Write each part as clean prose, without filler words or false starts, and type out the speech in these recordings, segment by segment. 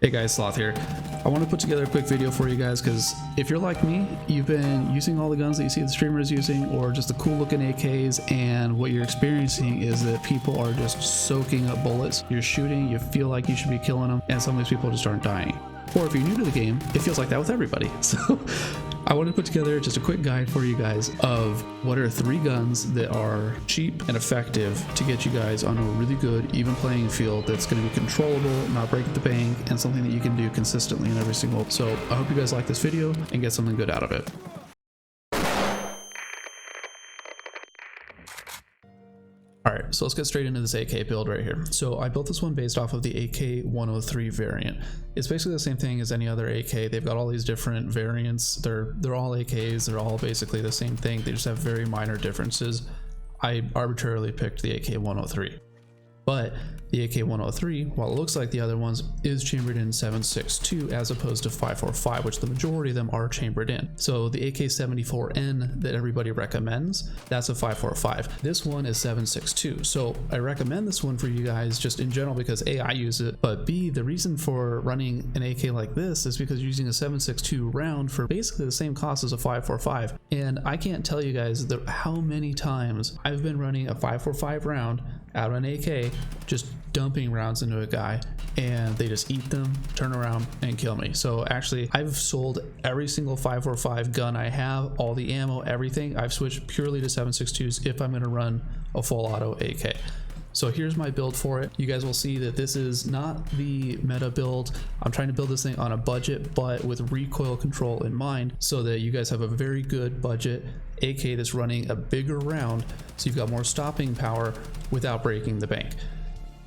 Hey guys, Sloth here. I want to put together a quick video for you guys because if you're like me, you've been using all the guns that you see the streamers using or just the cool looking AKs, and what you're experiencing is that people are just soaking up bullets. You're shooting, you feel like you should be killing them, and some of these people just aren't dying. Or if you're new to the game, it feels like that with everybody. So I want to put together just a quick guide for you guys of what are 3 guns that are cheap and effective to get you guys on a really good, even playing field that's going to be controllable, not break the bank, and something that you can do consistently in every single. So I hope you guys like this video and get something good out of it. Alright, so let's get straight into this AK build right here. So I built this one based off of the AK 103 variant. It's basically the same thing as any other AK. They've got all these different variants. They're all AKs. They're all basically the same thing. They just have very minor differences. I arbitrarily picked the AK 103. But the AK 103, while it looks like the other ones, is chambered in 7.62 as opposed to 5.45, which the majority of them are chambered in. So the AK 74N that everybody recommends, that's a 5.45. This one is 7.62. So I recommend this one for you guys just in general because A, I use it, but B, the reason for running an AK like this is because you're using a 7.62 round for basically the same cost as a 5.45. And I can't tell you guys how many times I've been running a 5.45 round out of an AK, just dumping rounds into a guy, and they just eat them, turn around, and kill me. So actually, I've sold every single 5.45 gun I have, all the ammo, everything. I've switched purely to 7.62s if I'm going to run a full auto AK. So here's my build for it. You guys will see that this is not the meta build. I'm trying to build this thing on a budget, but with recoil control in mind, so that you guys have a very good budget AK that's running a bigger round, so you've got more stopping power without breaking the bank.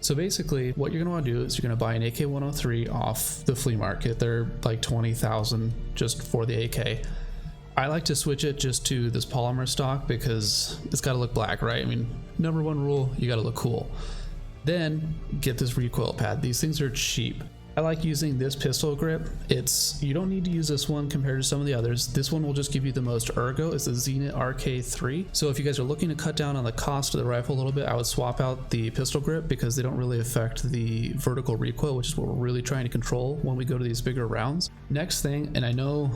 So basically what you're gonna want to do is you're gonna buy an AK 103 off the flea market. They're like 20,000 just for the AK. I like to switch it just to this polymer stock because it's got to look black, right? I mean, number one rule, you got to look cool. Then get this recoil pad. These things are cheap. I like using this pistol grip. You don't need to use this one compared to some of the others. This one will just give you the most ergo. It's the Zenit RK3. So if you guys are looking to cut down on the cost of the rifle a little bit, I would swap out the pistol grip because they don't really affect the vertical recoil, which is what we're really trying to control when we go to these bigger rounds. Next thing, and I know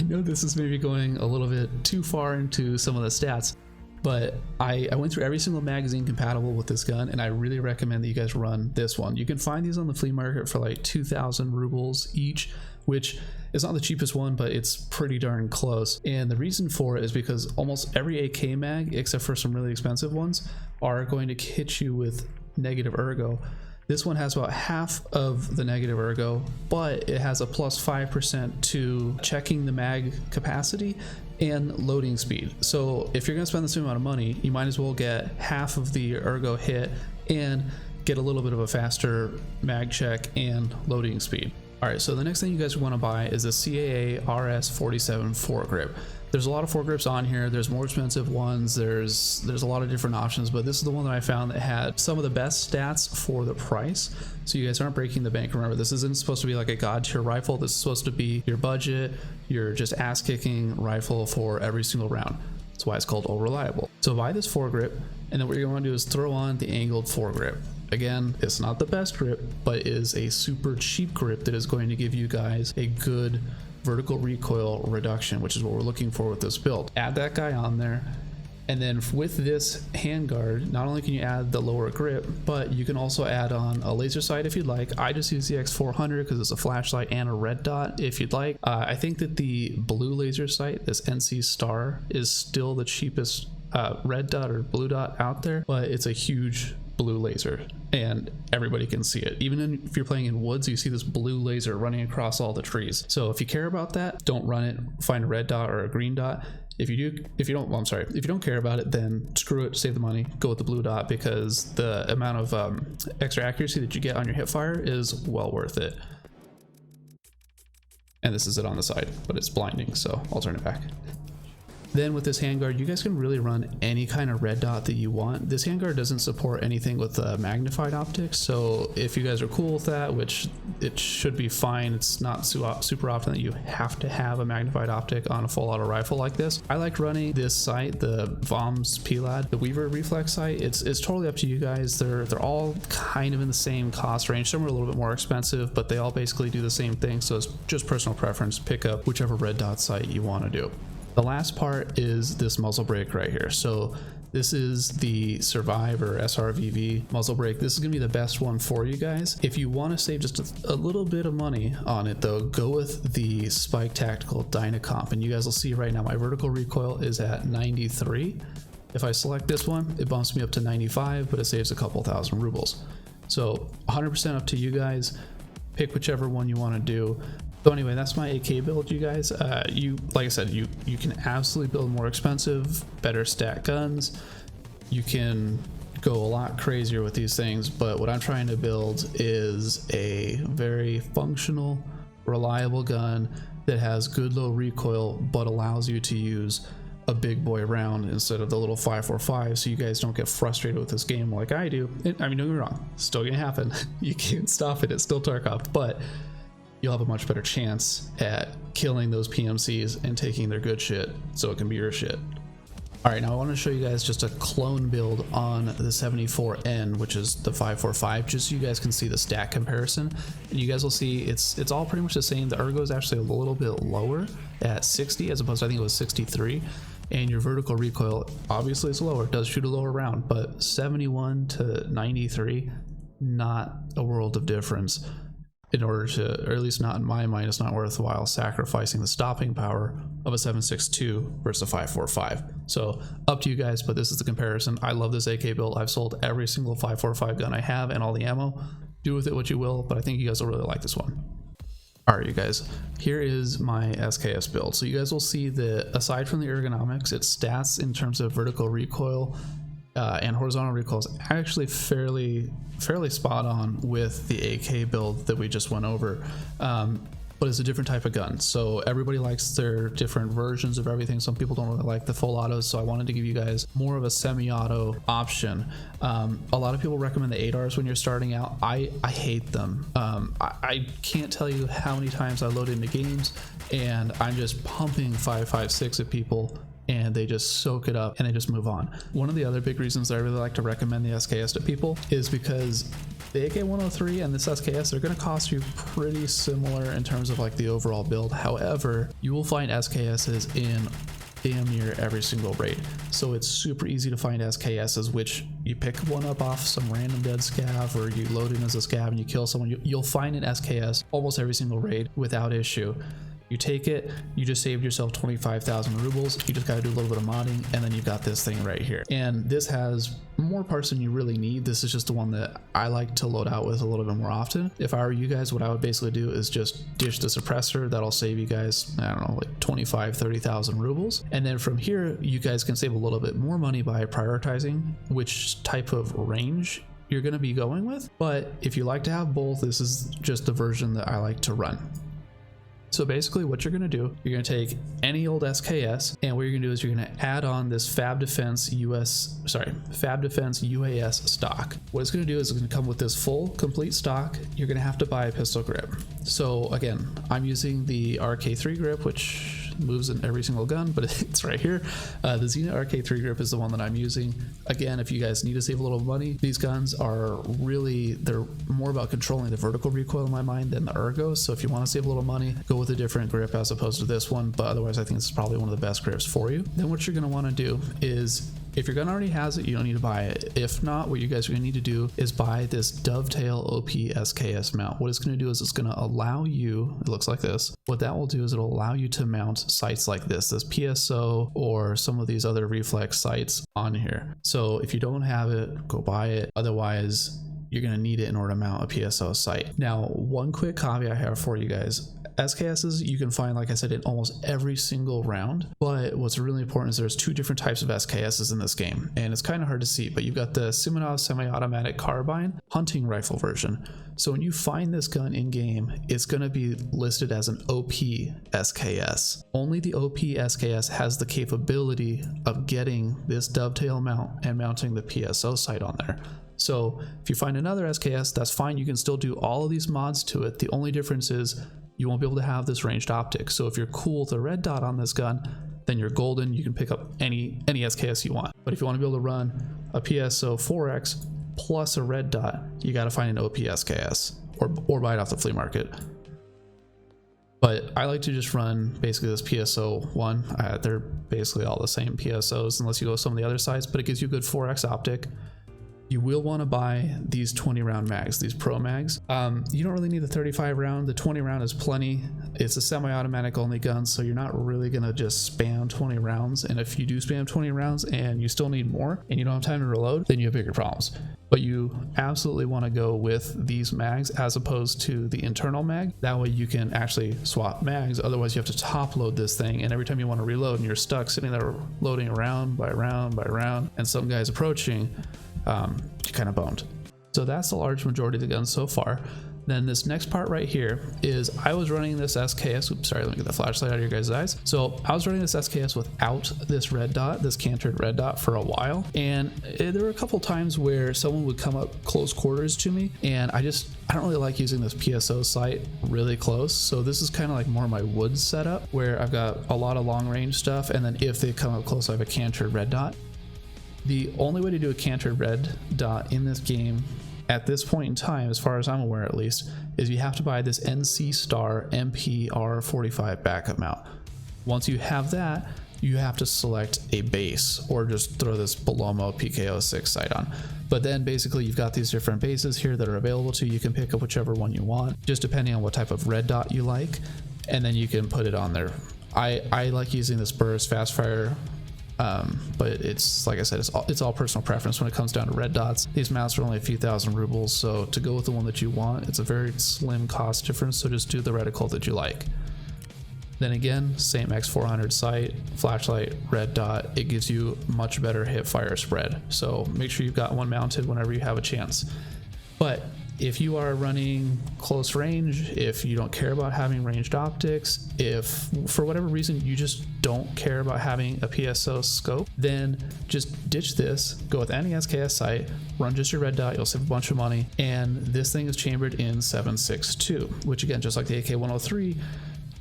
this is maybe going a little bit too far into some of the stats, but I went through every single magazine compatible with this gun, and I really recommend that you guys run this one. You can find these on the flea market for like 2,000 rubles each, which is not the cheapest one, but it's pretty darn close. And the reason for it is because almost every AK mag, except for some really expensive ones, are going to hit you with negative ergo. This one has about half of the negative ergo, but it has a plus 5% to checking the mag capacity and loading speed. So if you're gonna spend the same amount of money, you might as well get half of the ergo hit and get a little bit of a faster mag check and loading speed. All right, so the next thing you guys want to buy is a CAA RS47 foregrip. There's a lot of foregrips on here. There's more expensive ones. There's a lot of different options, but this is the one that I found that had some of the best stats for the price. So you guys aren't breaking the bank. Remember, this isn't supposed to be like a god tier rifle. This is supposed to be your budget, your just ass kicking rifle for every single round. That's why it's called all reliable. So buy this foregrip, and then what you're going to do is throw on the angled foregrip. Again, it's not the best grip, but it is a super cheap grip that is going to give you guys a good vertical recoil reduction, which is what we're looking for with this build. Add that guy on there, and then with this handguard, not only can you add the lower grip, but you can also add on a laser sight if you'd like. I just use the X400 because it's a flashlight and a red dot if you'd like. I think that the blue laser sight, this NC Star, is still the cheapest red dot or blue dot out there, but it's a huge blue laser and everybody can see it. Even if you're playing in woods, you see this blue laser running across all the trees. So if you care about that, don't run it. Find a red dot or a green dot. If you don't care about it, then screw it, save the money, go with the blue dot because the amount of extra accuracy that you get on your hip fire is well worth it. And this is it on the side, but it's blinding, so I'll turn it back. Then with this handguard, you guys can really run any kind of red dot that you want. This handguard doesn't support anything with magnified optics, so if you guys are cool with that, which it should be fine, it's not super often that you have to have a magnified optic on a full auto rifle like this. I like running this sight, the VOMZ Pilad, the Weaver reflex sight. It's totally up to you guys. They're all kind of in the same cost range. Some are a little bit more expensive, but they all basically do the same thing, so it's just personal preference. Pick up whichever red dot sight you want to do. The last part is this muzzle brake right here. So this is the Survive or SRVV muzzle brake. This is gonna be the best one for you guys. If you want to save just a little bit of money on it though, go with the Spike Tactical Dynacomp, and you guys will see right now my vertical recoil is at 93. If I select this one, it bumps me up to 95, but it saves a couple thousand rubles. So 100% up to you guys. Pick whichever one you want to do. So anyway, that's my AK build, you guys. Like I said, you can absolutely build more expensive, better stat guns. You can go a lot crazier with these things, but what I'm trying to build is a very functional, reliable gun that has good low recoil, but allows you to use a big boy round instead of the little 5.45, so you guys don't get frustrated with this game like I do. I mean, don't get me wrong, it's still gonna happen. You can't stop it, it's still Tarkov, but you'll have a much better chance at killing those PMCs and taking their good shit so it can be your shit. All right, now I want to show you guys just a clone build on the 74N, which is the 5.45, just so you guys can see the stat comparison. And you guys will see it's all pretty much the same. The ergo is actually a little bit lower at 60 as opposed to, I think it was 63. And your vertical recoil obviously is lower, it does shoot a lower round, but 71 to 93, not a world of difference. In order to, or at least not in my mind, it's not worthwhile sacrificing the stopping power of a 7.62 versus a 5.45. So up to you guys, but this is the comparison. I love this AK build. I've sold every single 5.45 gun I have and all the ammo. Do with it what you will, but I think you guys will really like this one. All right, you guys, here is my SKS build. So you guys will see that aside from the ergonomics, its stats in terms of vertical recoil and horizontal recoil is actually fairly spot on with the AK build that we just went over, but it's a different type of gun, so everybody likes their different versions of everything. Some people don't really like the full autos, so I wanted to give you guys more of a semi-auto option. A lot of people recommend the 8Rs when you're starting out. I hate them. I can't tell you how many times I load into games and I'm just pumping 5.56 at people and they just soak it up and they just move on. One of the other big reasons that I really like to recommend the SKS to people is because the AK-103 and this SKS are going to cost you pretty similar in terms of like the overall build. However, you will find SKSs in damn near every single raid. So it's super easy to find SKSs, which you pick one up off some random dead scav, or you load in as a scav and you kill someone. You'll find an SKS almost every single raid without issue. You take it, you just saved yourself 25,000 rubles. You just got to do a little bit of modding, and then you've got this thing right here. And this has more parts than you really need. This is just the one that I like to load out with a little bit more often. If I were you guys, what I would basically do is just dish the suppressor. That'll save you guys, I don't know, like 30,000 rubles. And then from here, you guys can save a little bit more money by prioritizing which type of range you're going to be going with. But if you like to have both, this is just the version that I like to run. So basically what you're going to do, you're going to take any old SKS, and what you're going to do is you're going to add on this Fab Defense UAS stock. What it's going to do is it's going to come with this full complete stock. You're going to have to buy a pistol grip. So again, I'm using the RK3 grip, which moves in every single gun, but it's right here. The Zenit RK3 grip is the one that I'm using. Again, if you guys need to save a little money, these guns are really, they're more about controlling the vertical recoil in my mind than the ergo. So if you want to save a little money, go with a different grip as opposed to this one, but otherwise I think this is probably one of the best grips for you. Then what you're going to want to do is, if your gun already has it, you don't need to buy it. If not, what you guys are going to need to do is buy this Dovetail OP-SKS mount. What it's going to do is it's going to allow you, it looks like this. What that will do is it'll allow you to mount sights like this PSO or some of these other reflex sights on here. So if you don't have it, go buy it. Otherwise, you're going to need it in order to mount a PSO sight. Now, one quick caveat I have for you guys. SKSs you can find, like I said, in almost every single round, but what's really important is there's two different types of SKSs in this game, and it's kind of hard to see, but you've got the Simonov semi-automatic carbine hunting rifle version. So when you find this gun in game, it's going to be listed as an OP-SKS. Only the OP-SKS has the capability of getting this dovetail mount and mounting the PSO sight on there. So if you find another SKS, that's fine. You can still do all of these mods to it. The only difference is you won't be able to have this ranged optic. So if you're cool with the red dot on this gun, then you're golden. You can pick up any SKS you want. But if you want to be able to run a PSO 4X plus a red dot, you got to find an OP-SKS or buy it off the flea market. But I like to just run basically this PSO one. They're basically all the same PSOs unless you go with some of the other sides, but it gives you a good 4X optic. You will want to buy these 20 round mags, these pro mags. You don't really need the 35 round. The 20 round is plenty. It's a semi-automatic only gun, so you're not really going to just spam 20 rounds. And if you do spam 20 rounds and you still need more and you don't have time to reload, then you have bigger problems. But you absolutely want to go with these mags as opposed to the internal mag. That way you can actually swap mags. Otherwise you have to top load this thing, and every time you want to reload and you're stuck sitting there loading round by round by round, and some guy's approaching, you kind of boned. So that's the large majority of the guns so far. Then this next part right here is I was running this SKS. Oops, sorry, let me get the flashlight out of your guys' eyes. So I was running this SKS without this red dot, this cantered red dot, for a while. And there were a couple times where someone would come up close quarters to me, and I don't really like using this PSO sight really close. So this is kind of like more my woods setup where I've got a lot of long range stuff. And then if they come up close, I have a cantered red dot. The only way to do a cantered red dot in this game at this point in time, as far as I'm aware at least, is you have to buy this NC Star MP R45 backup mount. Once you have that, you have to select a base or just throw this Polymer PK06 sight on. But then basically you've got these different bases here that are available to you. You can pick up whichever one you want, just depending on what type of red dot you like, and then you can put it on there. I like using this Burris fast fire, but it's, like I said, it's all personal preference when it comes down to red dots. These mounts are only a few thousand rubles, so to go with the one that you want, it's a very slim cost difference, so just do the reticle that you like. Then again, same X400 sight, flashlight, red dot. It gives you much better hip fire spread, so make sure you've got one mounted whenever you have a chance. But if you are running close range, if you don't care about having ranged optics, if for whatever reason you just don't care about having a PSO scope, then just ditch this, go with any SKS sight, run just your red dot, you'll save a bunch of money. And this thing is chambered in 7.62, which again, just like the AK-103,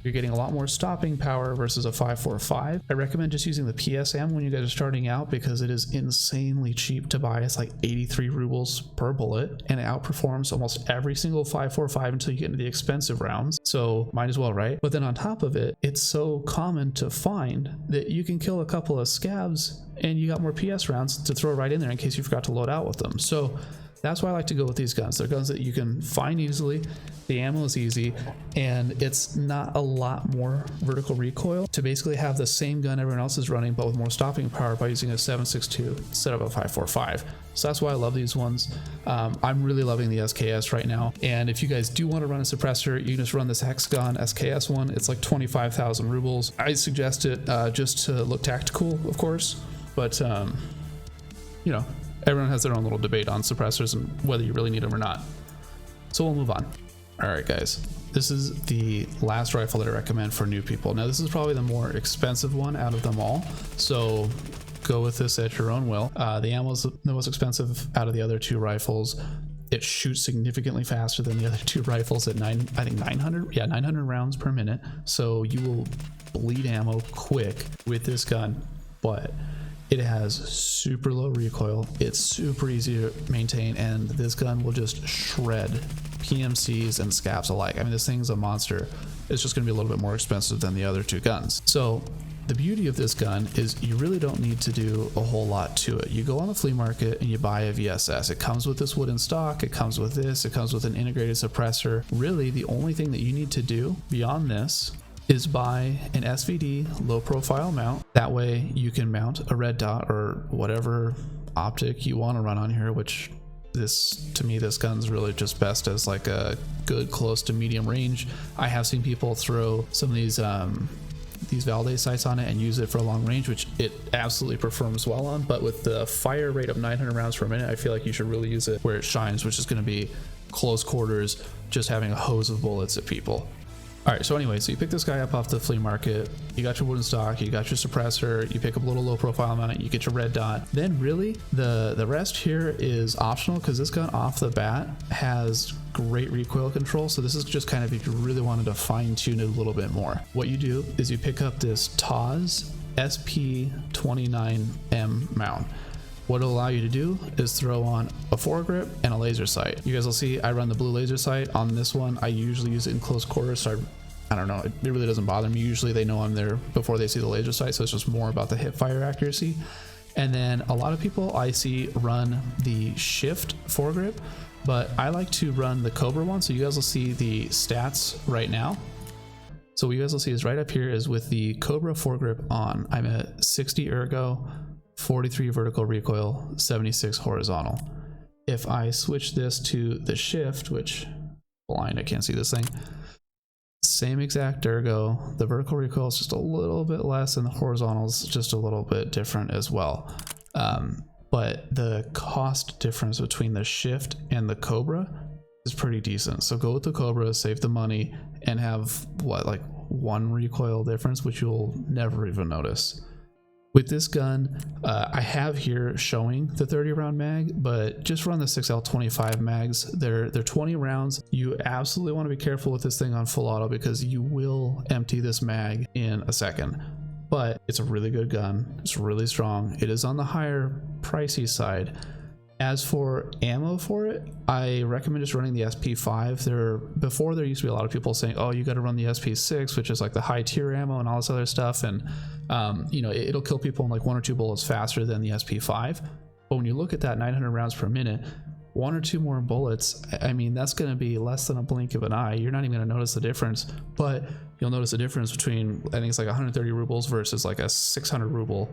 you're getting a lot more stopping power versus a 5.45. I recommend just using the PS ammo when you guys are starting out because it is insanely cheap to buy. It's like 83 rubles per bullet, and it outperforms almost every single 5.45 until you get into the expensive rounds. So might as well, right? But then on top of it, it's so common to find that you can kill a couple of scavs and you got more PS rounds to throw right in there in case you forgot to load out with them. So that's why I like to go with these guns. They're guns that you can find easily, the ammo is easy, and it's not a lot more vertical recoil to basically have the same gun everyone else is running but with more stopping power by using a 7.62 instead of a 5.45. So that's why I love these ones. I'm really loving the SKS right now, and if you guys do want to run a suppressor, you can just run this Hexagon SKS one. It's like 25,000 rubles. I suggest it just to look tactical, of course, but you know, everyone has their own little debate on suppressors and whether you really need them or not. So we'll move on. All right, guys, this is the last rifle that I recommend for new people. Now, this is probably the more expensive one out of them all, so go with this at your own will. The ammo is the most expensive out of the other two rifles. It shoots significantly faster than the other two rifles at 900 rounds per minute. So you will bleed ammo quick with this gun, but it has super low recoil. It's super easy to maintain, and this gun will just shred PMCs and Scavs alike. I mean, this thing's a monster. It's just gonna be a little bit more expensive than the other two guns. So the beauty of this gun is you really don't need to do a whole lot to it. You go on the flea market and you buy a VSS. It comes with this wooden stock, it comes with this, it comes with an integrated suppressor. Really, the only thing that you need to do beyond this is buy an SVD low profile mount. That way you can mount a red dot or whatever optic you want to run on here, which this, to me, this gun's really just best as like a good close to medium range. I have seen people throw some of these validate sights on it and use it for a long range, which it absolutely performs well on, but with the fire rate of 900 rounds per minute, I feel like you should really use it where it shines, which is going to be close quarters, just having a hose of bullets at people. All right, so anyway, so you pick this guy up off the flea market, you got your wooden stock, you got your suppressor, you pick up a little low profile mount, you get your red dot. Then really the rest here is optional, because this gun off the bat has great recoil control. So this is just kind of if you really wanted to fine tune it a little bit more. What you do is you pick up this TAWS SP29M mount. What it'll allow you to do is throw on a foregrip and a laser sight. You guys will see I run the blue laser sight on this one. I usually use it in close quarters, so I don't know, it really doesn't bother me. Usually they know I'm there before they see the laser sight, so it's just more about the hip fire accuracy. And then a lot of people I see run the shift foregrip, but I like to run the Cobra one. So you guys will see the stats right now. So what you guys will see is right up here is with the Cobra foregrip on, I'm at 60 ergo, 43 vertical recoil, 76 horizontal. If I switch this to the shift, which blind, I can't see this thing, same exact ergo, the vertical recoil is just a little bit less and the horizontal is just a little bit different as well. But the cost difference between the shift and the Cobra is pretty decent. So go with the Cobra, save the money, and have what, like one recoil difference, which you'll never even notice. With this gun, I have here showing the 30 round mag, but just run the 6L25 mags. They're 20 rounds. You absolutely want to be careful with this thing on full auto because you will empty this mag in a second. But it's a really good gun. It's really strong. It is on the higher pricey side. As for ammo for it, I recommend just running the SP5. Before there used to be a lot of people saying, oh, you got to run the SP6, which is like the high tier ammo and all this other stuff. And, you know, it'll kill people in like 1 or 2 bullets faster than the SP5. But when you look at that 900 rounds per minute, 1 or 2 more bullets, I mean, that's going to be less than a blink of an eye. You're not even going to notice the difference, but you'll notice the difference between, I think it's like 130 rubles versus like a 600 ruble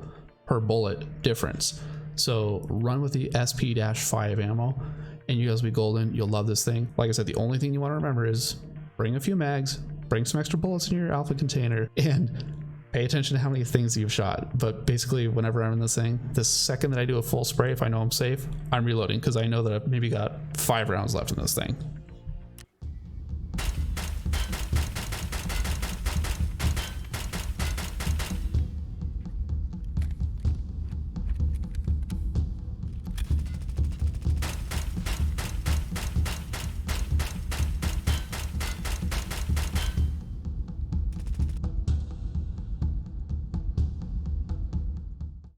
per bullet difference. So run with the SP-5 ammo and you guys will be golden. You'll love this thing. Like I said, the only thing you want to remember is bring a few mags, bring some extra bullets in your alpha container, and pay attention to how many things you've shot. But basically, whenever I'm in this thing, the second that I do a full spray, if I know I'm safe, I'm reloading because I know that I've maybe got 5 rounds left in this thing.